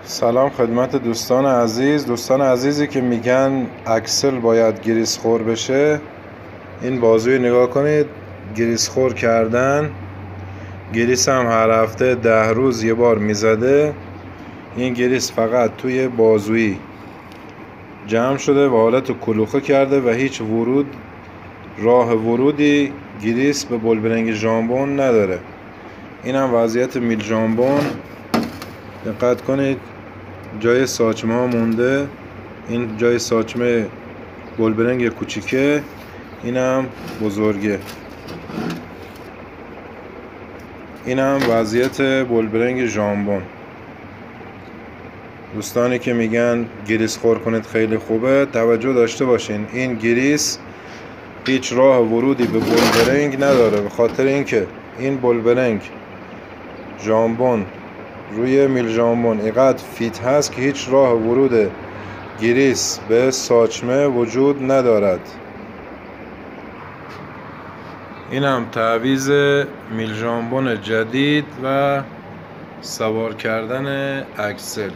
سلام خدمت دوستان عزیزی که میگن اکسل باید گریس خور بشه. این بازوی نگاه کنید، گریس خور کردن. گریس هم هر هفته 10 روز یه بار میزده. این گریس فقط توی بازویی جمع شده و حالت کلوخه کرده و هیچ راه ورودی گریس به بولبرنگ ژامبون نداره. این هم وضعیت میل ژامبون. دقت کنید، جای ساچمه ها مونده. این جای ساچمه بولبرنگ کوچیکه، این هم بزرگه. این هم وضعیت بولبرنگ ژامبون. دوستانی که میگن گریس خور کنید خیلی خوبه، توجه داشته باشین این گریس هیچ راه ورودی به بولبرنگ نداره، به خاطر اینکه این بولبرنگ ژامبون روی میل ژامبون اینقدر فیت هست که هیچ راه ورود گریس به ساچمه وجود ندارد. این هم تعویض میل ژامبون جدید و سوار کردن اکسل.